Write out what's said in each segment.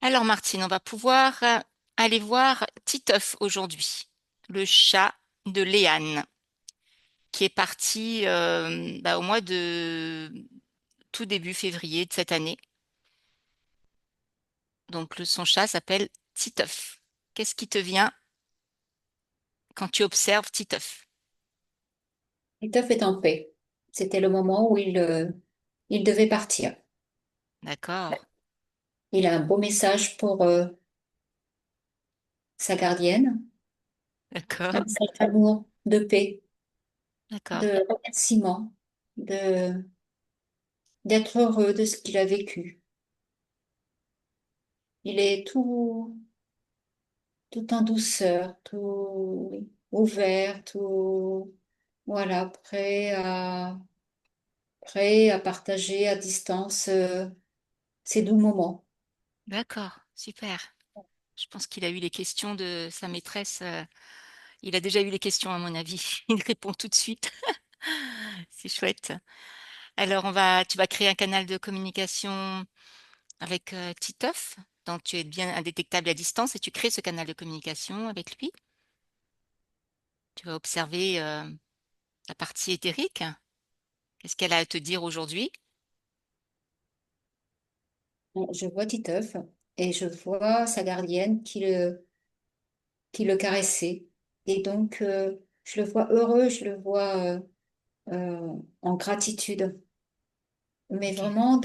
Alors Martine, on va pouvoir aller voir Titeuf aujourd'hui, le chat de Léane, qui est parti au mois de tout début février de cette année. Donc son chat s'appelle Titeuf. Qu'est-ce qui te vient quand tu observes Titeuf? Titeuf est en paix. C'était le moment où il devait partir. D'accord, Il a un beau message pour sa gardienne, un d'accord, message d'amour, de paix, d'accord, de remerciement, d'être heureux de ce qu'il a vécu. Il est tout en douceur, tout ouvert, tout, voilà, prêt à partager à distance ces doux moments. d'accord, super. Je pense qu'il a eu les questions de sa maîtresse. Il a déjà eu les questions à mon avis. Il répond tout de suite. C'est chouette. Alors, tu vas créer un canal de communication avec Titeuf, donc tu es bien indétectable à distance et tu crées ce canal de communication avec lui. Tu vas observer la partie éthérique. Qu'est-ce qu'elle a à te dire aujourd'hui? Je vois Titeuf et je vois sa gardienne qui le caressait. Et donc, je le vois heureux, je le vois en gratitude, mais Ok, vraiment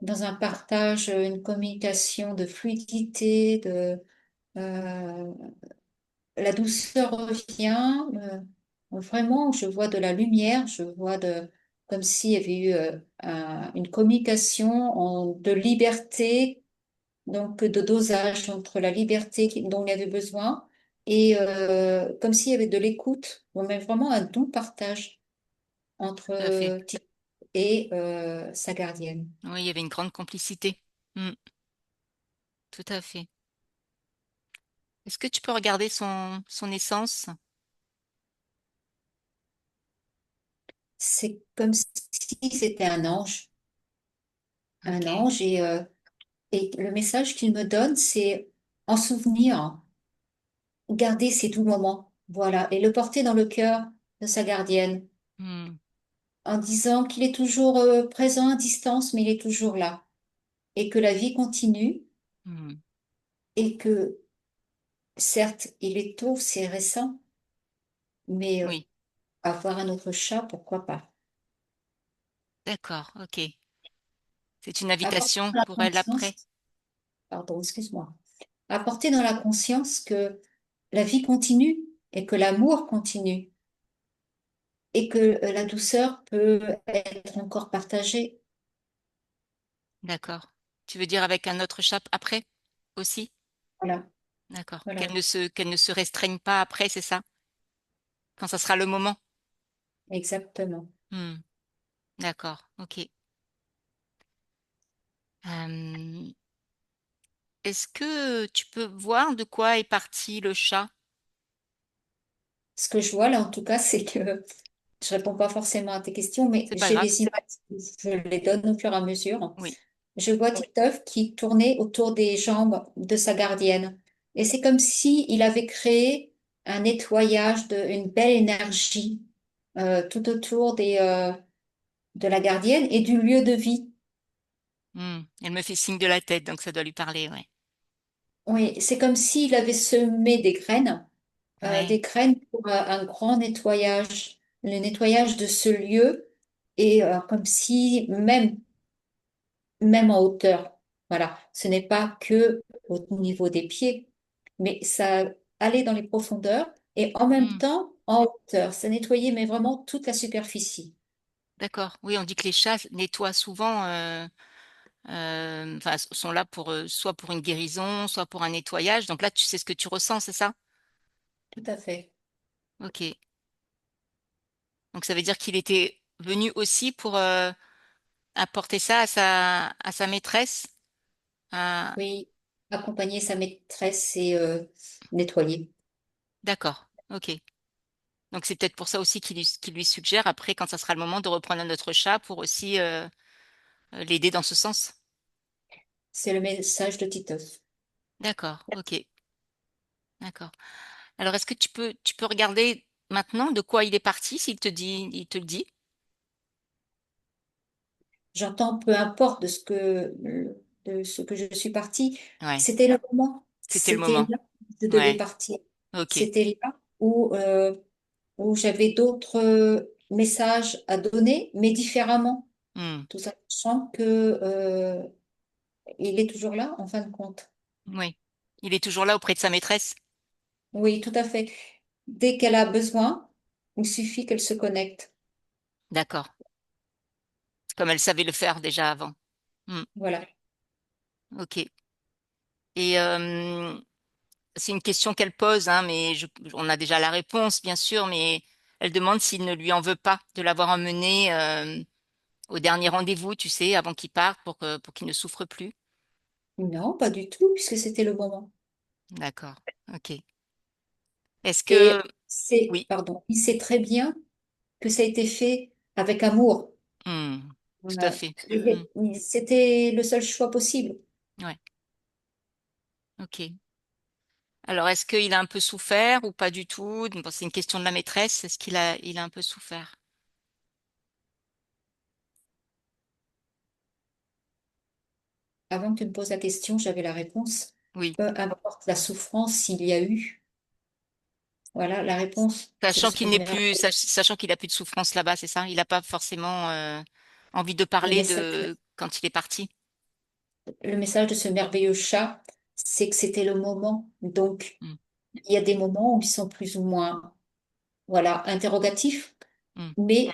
dans un partage, une communication de fluidité, euh, la douceur revient. Vraiment, je vois de la lumière, comme s'il y avait eu une communication de liberté, donc de dosage entre la liberté dont il avait besoin et comme s'il y avait de l'écoute, bon, mais vraiment un doux partage entre tout à fait. Tito et sa gardienne. Oui, il y avait une grande complicité. Mm, tout à fait. Est-ce que tu peux regarder son essence? C'est comme si c'était un Ok. ange et le message qu'il me donne, c'est en souvenir, garder ces doux moments, voilà, et le porter dans le cœur de sa gardienne, Mm, en disant qu'il est toujours présent à distance, mais il est toujours là, et que la vie continue, mm. et que certes, il est tôt, c'est récent, mais Oui, avoir un autre chat, pourquoi pas? d'accord, ok. C'est une Apporter invitation dans la pour elle après. conscience, pardon, excuse-moi, apporter dans la conscience que la vie continue et que l'amour continue et que la douceur peut être encore partagée. D'accord. Tu veux dire avec un autre chat après aussi? Voilà, D'accord. voilà, Qu'elle ne se restreigne pas après, c'est ça? Quand ça sera le moment? exactement. Hmm, d'accord, ok. Euh, est-ce que tu peux voir de quoi est parti le chat? Ce que je vois là, en tout cas, c'est que je réponds pas forcément à tes questions, mais C'est pas j'ai grave. les images, je les donne au fur et à mesure. Oui. Je vois Titeuf qui tournait autour des jambes de sa gardienne. Et c'est comme si il avait créé un nettoyage, une belle énergie tout autour de la gardienne et du lieu de vie. Hmm, elle me fait signe de la tête, donc ça doit lui parler, ouais. Oui, c'est comme s'il avait semé Ouais. des graines pour un grand nettoyage, le nettoyage de ce lieu, et comme si même en hauteur, voilà, ce n'est pas que au niveau des pieds, mais ça allait dans les profondeurs et en même Hmm, temps en hauteur, ça nettoyait mais vraiment toute la superficie. d'accord. Oui, on dit que les chats nettoient souvent, enfin, sont là pour soit pour une guérison, soit pour un nettoyage. Donc là, tu sais ce que tu ressens, c'est ça? Tout à fait. Ok. Donc ça veut dire qu'il était venu aussi pour apporter ça à sa maîtresse. Ah, Oui, accompagner sa maîtresse et nettoyer. d'accord, ok. Donc c'est peut-être pour ça aussi qu'il lui suggère après, quand ça sera le moment, de reprendre un autre chat pour aussi l'aider dans ce sens. C'est le message de Titeuf. D'accord, ok, d'accord. Alors, est-ce que tu peux regarder maintenant de quoi il est parti, s'il te dit, il te le dit? J'entends peu importe de ce que je suis partie. Ouais, C'était le moment. c'était le C'était moment. là où je devais Ouais, partir. ok. C'était là où j'avais d'autres messages à donner, mais différemment. Hmm. Tout ça, je sens que il est toujours là, en fin de compte. Oui. Il est toujours là auprès de sa maîtresse? Oui, tout à fait. Dès qu'elle a besoin, il suffit qu'elle se connecte. D'accord. Comme elle savait le faire déjà avant. Hmm. Voilà. Ok. Et c'est une question qu'elle pose, hein, mais on a déjà la réponse, bien sûr, mais elle demande s'il ne lui en veut pas de l'avoir emmené au dernier rendez-vous, tu sais, avant qu'il parte, pour qu'il ne souffre plus. Non, pas du tout, puisque c'était le moment. D'accord. Ok. Est-ce Et que... Oui. pardon, il sait très bien que ça a été fait avec amour. Hmm. Tout à Voilà. fait. Hmm. C'était le seul choix possible. Ouais. Ok. Alors, est-ce qu'il a un peu souffert ou pas du tout? Bon, c'est une question de la maîtresse. Est-ce il a un peu souffert? Avant que tu me poses la question, j'avais la réponse. Oui. Peu importe la souffrance s'il y a eu. Voilà, la réponse, c'est le sommaire. Sachant qu'il a plus de souffrance là-bas, c'est ça? Il n'a pas forcément envie de Le parler message, de quand il est parti. le message de ce merveilleux chat, c'est que c'était le moment. Donc, Hmm. il y a des moments où ils sont plus ou moins, voilà, interrogatifs. Hmm. Mais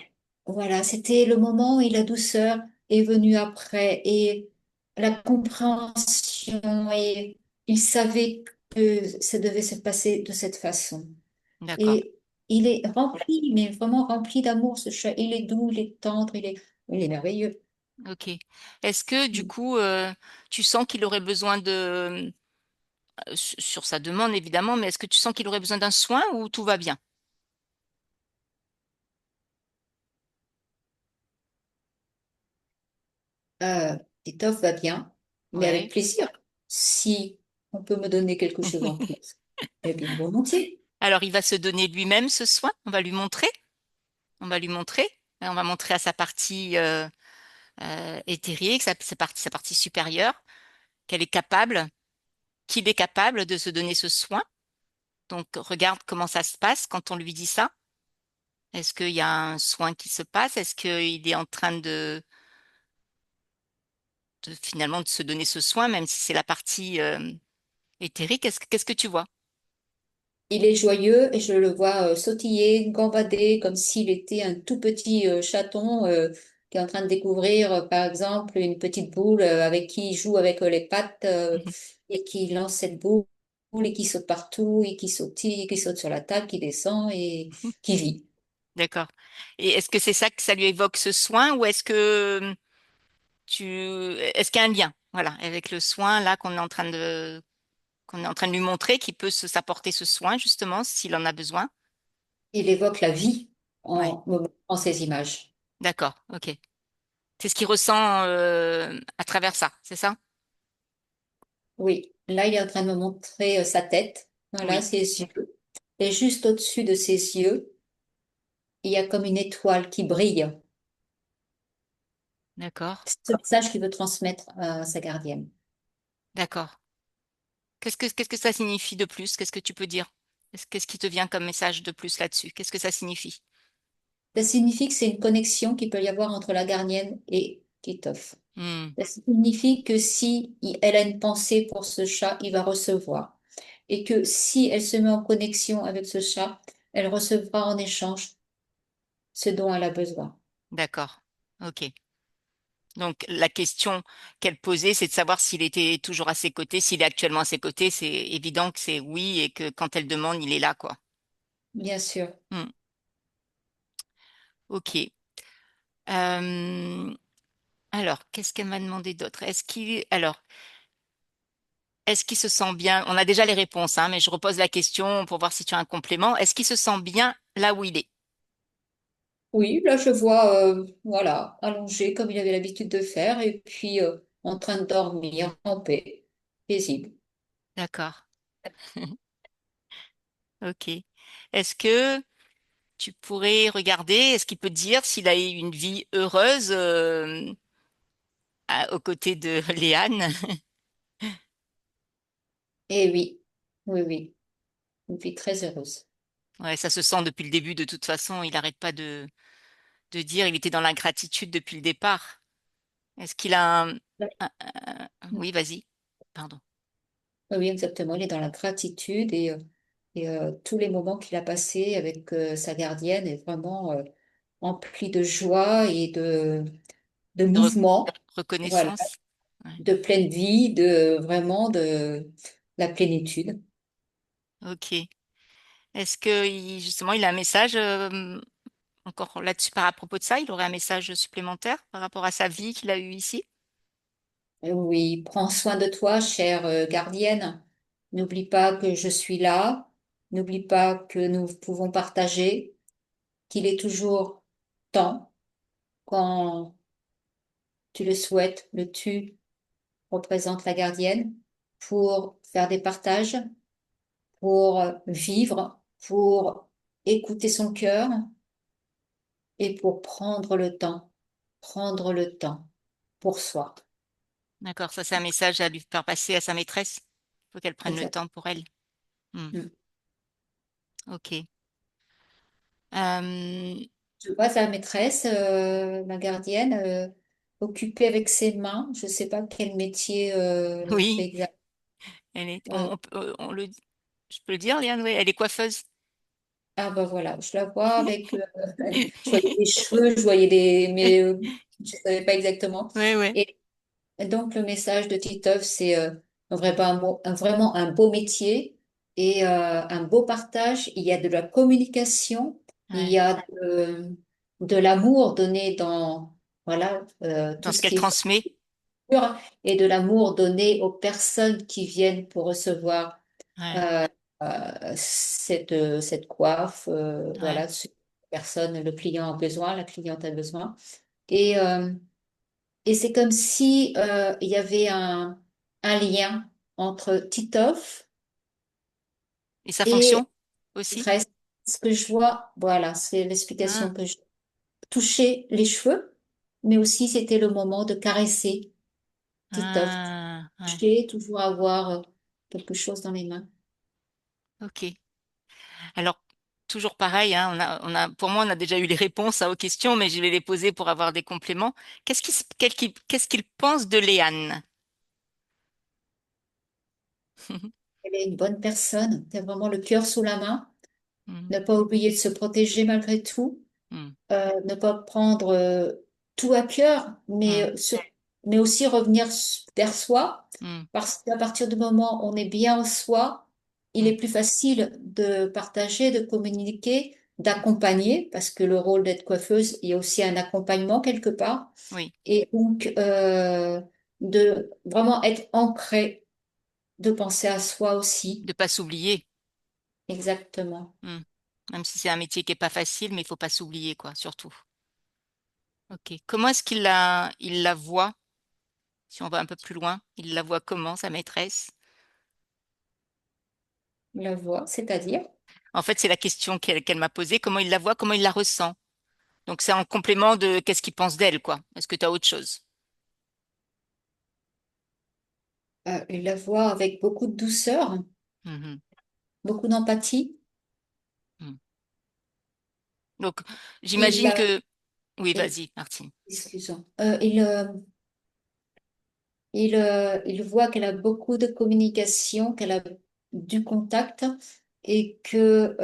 voilà, c'était le moment et la douceur est venue après et la compréhension et il savait que ça devait se passer de cette façon. D'accord. Et il est rempli, mais vraiment rempli d'amour, ce chat. Il est doux, il est tendre, il est merveilleux. Ok. Est-ce que du coup, tu sens qu'il aurait besoin de, sur sa demande évidemment, mais est-ce que tu sens qu'il aurait besoin d'un soin ou tout va bien? Euh, Titoff va bien, mais avec Ouais. plaisir. Si on peut me donner quelque chose en plus, eh bien volontiers. Alors, il va se donner lui-même ce soin. On va lui montrer. On va lui montrer. On va montrer à sa partie éthérique, sa partie supérieure, qu'elle est capable, qu'il est capable de se donner ce soin. Donc, regarde comment ça se passe quand on lui dit ça. Est-ce qu'il y a un soin qui se passe? Est-ce qu'il est en train finalement de se donner ce soin, même si c'est la partie éthérique? Qu'est-ce que tu vois? Il est joyeux et je le vois sautiller, gambader comme s'il était un tout petit chaton qui est en train de découvrir, par exemple, une petite boule avec qui il joue avec les pattes et qui lance cette boule et qui saute partout et qui sautille, qui saute sur la table, qui descend et qui vit. D'accord. Et est-ce que c'est ça que ça lui évoque ce soin ou est-ce qu'il y a un lien, voilà, avec le soin là qu'on est en train de lui montrer, qui peut s'apporter ce soin justement s'il en a besoin? Il évoque la vie Ouais. en ces images. D'accord. Ok. C'est ce qu'il ressent à travers ça, c'est ça? Oui, là, il est en train de me montrer sa tête, voilà, Oui. ses yeux. Et juste au-dessus de ses yeux, il y a comme une étoile qui brille. D'accord. C'est ce message qu'il veut transmettre à sa gardienne. D'accord. Qu'est-ce que ça signifie de plus? Qu'est-ce que tu peux dire? Qu'est-ce qui te vient comme message de plus là-dessus? Qu'est-ce que ça signifie? Ça signifie que c'est une connexion qu'il peut y avoir entre la gardienne et Titoff. Hmm. Ça signifie que si elle a une pensée pour ce chat, il va recevoir. Et que si elle se met en connexion avec ce chat, elle recevra en échange ce dont elle a besoin. D'accord. Ok. Donc la question qu'elle posait, c'est de savoir s'il était toujours à ses côtés, s'il est actuellement à ses côtés. C'est évident que c'est oui et que quand elle demande, il est là, quoi. Bien sûr. Hmm. Ok. Euh, alors, qu'est-ce qu'elle m'a demandé d'autre? Est-ce qu'il se sent bien? On a déjà les réponses, hein, mais je repose la question pour voir si tu as un complément. Est-ce qu'il se sent bien là où il est? Oui, là je vois, voilà, allongé comme il avait l'habitude de faire. Et puis, en train de dormir en paix, paisible. D'accord. Ok. Est-ce que tu pourrais regarder, est-ce qu'il peut dire s'il a eu une vie heureuse aux côtés de Léane? Et oui, oui, oui, une vie très heureuse. Ouais, ça se sent depuis le début de toute façon. Il n'arrête pas de dire, il était dans la gratitude depuis le départ. Est-ce qu'il a Oui, vas-y. Pardon. Oui, oui, exactement. Il est dans la gratitude et tous les moments qu'il a passés avec sa gardienne est vraiment empli de joie et de De mouvement, voilà, reconnaissance? Ouais. de pleine vie, de vraiment de la plénitude. Ok. Est-ce que justement il a un message encore là-dessus à propos de ça? Il aurait un message supplémentaire par rapport à sa vie qu'il a eue ici? Oui, prends soin de toi, chère gardienne. N'oublie pas que je suis là. N'oublie pas que nous pouvons partager, qu'il est toujours temps, quand tu le souhaites, le tu représente la gardienne, pour faire des partages, pour vivre, pour écouter son cœur et pour prendre le temps pour soi. D'accord, ça c'est un message à lui faire passer à sa maîtresse. Il faut qu'elle prenne le Exact. temps pour elle. Hmm, Mm. ok. Euh, Je vois sa maîtresse, la gardienne, occupée avec ses mains. Je ne sais pas quel métier elle fait oui, exact. elle est, Euh, je peux le dire, Léane, oui, elle est coiffeuse. ah ben voilà, je la vois avec, je voyais des cheveux, je voyais des, mais je ne savais pas exactement. Oui, oui, Et donc le message de Titeuf, c'est vraiment un beau métier et un beau partage. Il y a de la communication, il y ouais. a de l'amour donné dans voilà tout Dans ce ce qu'elle qui est transmet. et de l'amour donné aux personnes qui viennent pour recevoir Ouais, euh, cette coiffe. ouais, Voilà, personne, le client a besoin, la cliente a besoin. Et, euh, et c'est comme si il y avait un lien entre Titoff et sa et fonction aussi? Maîtresse. Ce que je vois, voilà, c'est l'explication Ah, que je touchais les cheveux, mais aussi c'était le moment de caresser Titoff. ah, ouais, Toucher, toujours avoir quelque chose dans les mains. ok. Alors, toujours pareil, hein, pour moi, on a déjà eu les réponses aux questions, mais je vais les poser pour avoir des compléments. Qu'est-ce qu'il pense de Léane? Elle est une bonne personne, qui a vraiment le cœur sous la main. Hmm, Ne pas oublier de se protéger malgré tout. hmm, Ne pas prendre tout à cœur, hmm, mais aussi revenir vers soi, hmm, parce qu'à partir du moment où on est bien en soi, il hmm. est plus facile de partager, de communiquer, d'accompagner, parce que le rôle d'être coiffeuse, il y a aussi un accompagnement quelque part, Oui, et donc de vraiment être ancré, de penser à soi aussi. de pas s'oublier. Exactement. Hmm. Même si c'est un métier qui est pas facile, mais il faut pas s'oublier, quoi, surtout. Ok. Comment est-ce il la voit, si on va un peu plus loin? Il la voit comment, sa maîtresse? La voix, c'est-à-dire En fait, c'est la question qu'elle m'a posée. Comment il la voit, comment il la ressent? Donc, c'est en complément de qu'est-ce qu'il pense d'elle, quoi. Est-ce que tu as autre chose? la voix avec beaucoup de douceur, Mhm. beaucoup d'empathie. Hmm. Donc, Il j'imagine a, que... Oui, et- vas-y, Martine. excusons, il voit qu'elle a beaucoup de communication, qu'elle a du contact et que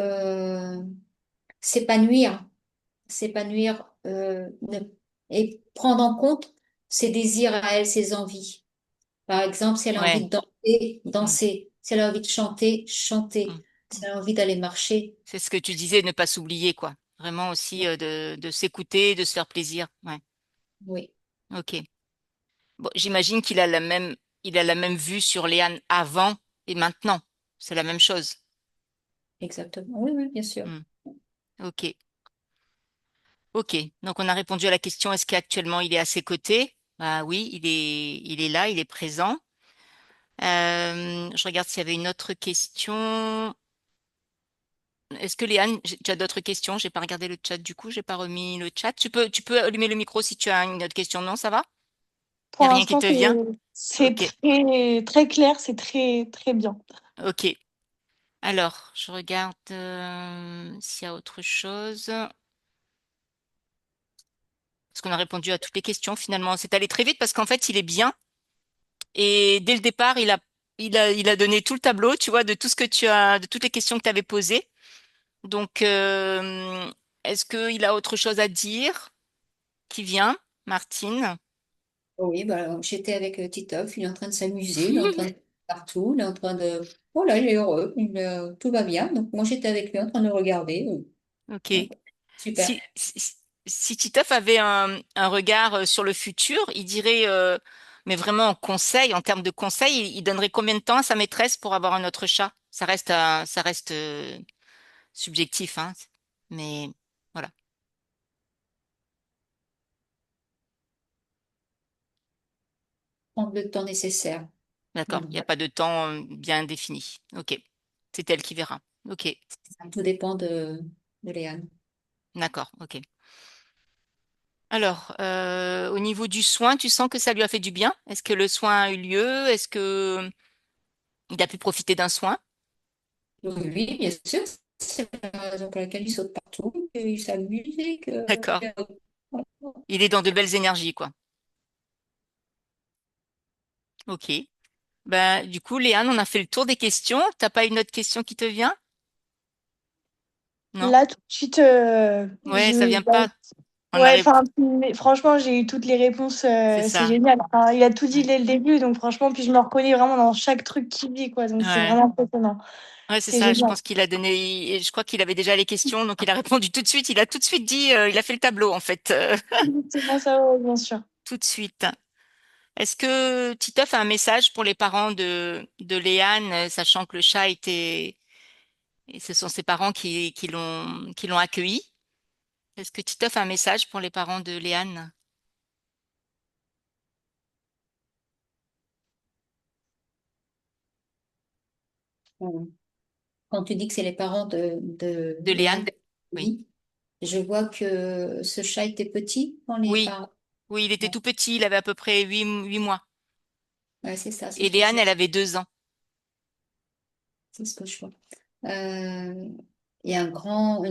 s'épanouir, et prendre en compte ses désirs à elle, ses envies. Par exemple, si elle a envie Ouais. de danser, Hmm, danser. Si elle a envie de chanter, hmm, chanter. hmm. Si elle a envie d'aller marcher, C'est ce que tu disais, ne pas s'oublier, quoi. Vraiment aussi de s'écouter, de se faire plaisir. Ouais. oui, Ok. Bon, j'imagine il a la même vue sur Léane avant et maintenant. C'est la même chose. exactement. Oui, oui, bien sûr. Hmm. Ok. Ok. Donc, on a répondu à la question, est-ce qu'actuellement il est à ses côtés? Bah oui, il est là, il est présent. Je regarde s'il y avait une autre question. Est-ce que Léane, tu as d'autres questions? J'ai pas regardé le chat du coup, j'ai pas remis le chat. Tu peux allumer le micro si tu as une autre question. Non, ça va? Il Pour n'y a rien qui l'instant, te vient? c'est Ok, très, très clair, c'est très, très bien. ok. Alors, je regarde s'il y a autre chose. Parce qu'on a répondu à toutes les questions finalement. C'est allé très vite parce qu'en fait, il est bien. Et dès le départ, il a donné tout le tableau, tu vois, de tout ce que tu as, de toutes les questions que tu avais posées. Donc, est-ce qu'il a autre chose à dire qui vient, Martine? Oui, bah, j'étais avec Titoff, il est en train de s'amuser, il est en train de partout, il est en train de... Oh là, il est heureux, tout va bien. Donc moi j'étais avec lui en train de regarder. Ok. Super. Si Titeuf avait un regard sur le futur, il dirait, mais vraiment en conseil, en termes de conseil, il donnerait combien de temps à sa maîtresse pour avoir un autre chat? Ça reste subjectif, hein. Mais voilà, Prendre le temps nécessaire. d'accord. Voilà. Il n'y a pas de temps bien défini. Ok. C'est elle qui verra. Ok. Tout dépend de Léane. D'accord. Ok. Alors, au niveau du soin, tu sens que ça lui a fait du bien? Est-ce que le soin a eu lieu? Est-ce que il a pu profiter d'un soin? Oui, bien sûr, c'est la raison pour laquelle il saute partout, qu'il s'amuse et que... D'accord. Il est dans de belles énergies, quoi. Ok. Ben, du coup, Léane, on a fait le tour des questions. T'as pas une autre question qui te vient? Non? Là, tout de suite, Ouais, ça vient pas. On a ouais, ré- enfin, mais franchement, j'ai eu toutes les réponses, C'est c'est ça. génial. Enfin, il a tout dit Ouais. dès le début, donc franchement, puis je me reconnais vraiment dans chaque truc qu'il dit, quoi. Donc c'est Ouais. vraiment impressionnant. Ouais, c'est C'est ça. Je génial. pense qu'il a donné. Je crois qu'il avait déjà les questions, donc il a répondu tout de suite. Il a tout de suite dit. Il a fait le tableau, en fait, C'est bon, ça, ouais, bien sûr. tout de suite. Est-ce que Titeuf a un message pour les parents de Léane, sachant que le chat était. Et ce sont ses parents qui l'ont accueilli? Est-ce que Titeuf a un message pour les parents de Léane? Quand tu dis que c'est les parents de De Léane, Léane? Oui. oui, je vois que ce chat était petit quand les Oui. parents... Oui, il était Ouais, tout petit, il avait à peu près huit mois. ouais, c'est ça, Et Léane, elle avait 2 ans. c'est ce que je vois. Euh, il y a une grande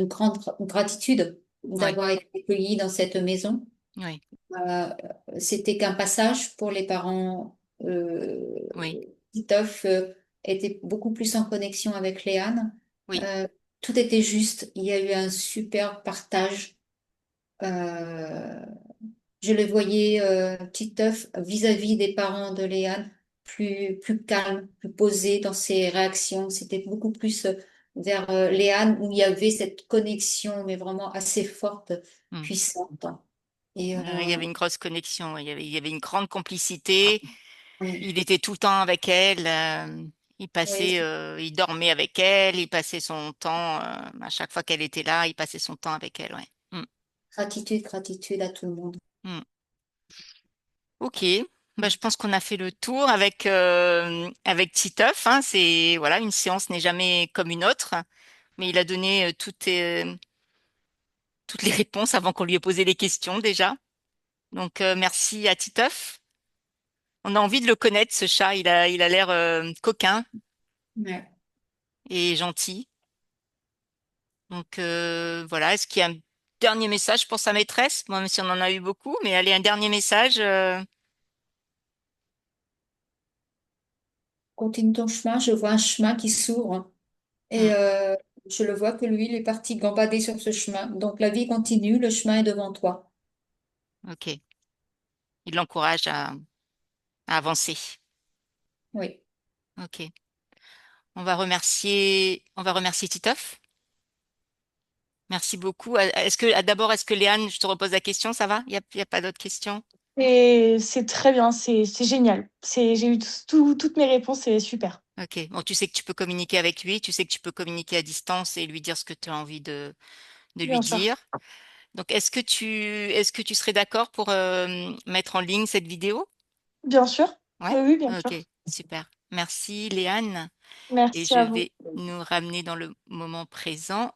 gratitude Oui, d'avoir été accueilli dans cette maison. oui, Euh, C'était qu'un passage pour les parents. oui, Titeuf était beaucoup plus en connexion avec Léane. oui. Euh, Tout était juste. Il y a eu un super partage. Euh, je le voyais, Titeuf, vis-à-vis des parents de Léane, plus calme, plus posé dans ses réactions. C'était beaucoup plus vers Léane où il y avait cette connexion, mais vraiment assez forte, Hmm. puissante. Et Il y avait une grosse connexion, ouais. Il y avait une grande complicité. Il était tout le temps avec elle. oui, Il dormait avec elle. Il passait son temps, à chaque fois qu'elle était là, il passait son temps avec elle, ouais. Hmm, gratitude, gratitude à tout le monde. hmm. Ok. Bah, je pense qu'on a fait le tour avec Titeuf, hein. C'est, voilà, une séance n'est jamais comme une autre, mais il a donné toutes les réponses avant qu'on lui ait posé les questions déjà. Donc, merci à Titeuf. On a envie de le connaître, ce chat. Il a l'air coquin Ouais. et gentil. Donc, voilà. Est-ce qu'il y a un dernier message pour sa maîtresse? Moi, même si on en a eu beaucoup, mais allez, un dernier message. Continue ton chemin, je vois un chemin qui s'ouvre Hmm, et je le vois que lui, il est parti gambader sur ce chemin. Donc la vie continue, le chemin est devant toi. ok. Il l'encourage à avancer. Oui. Ok. On va remercier Titeuf. Merci beaucoup. Est-ce que Léane, je te repose la question, ça va? Il y a pas d'autres questions? Et c'est très bien, c'est génial. J'ai eu toutes mes réponses, c'est super. Ok. Bon, tu sais que tu peux communiquer avec lui, tu sais que tu peux communiquer à distance et lui dire ce que tu as envie de lui Bien sûr. dire. Donc, est-ce que tu serais d'accord pour mettre en ligne cette vidéo? Bien sûr. Ouais? Oui, oui, bien Ok, sûr. super. Merci, Léane. Et Merci je à vous. vais nous ramener dans le moment présent.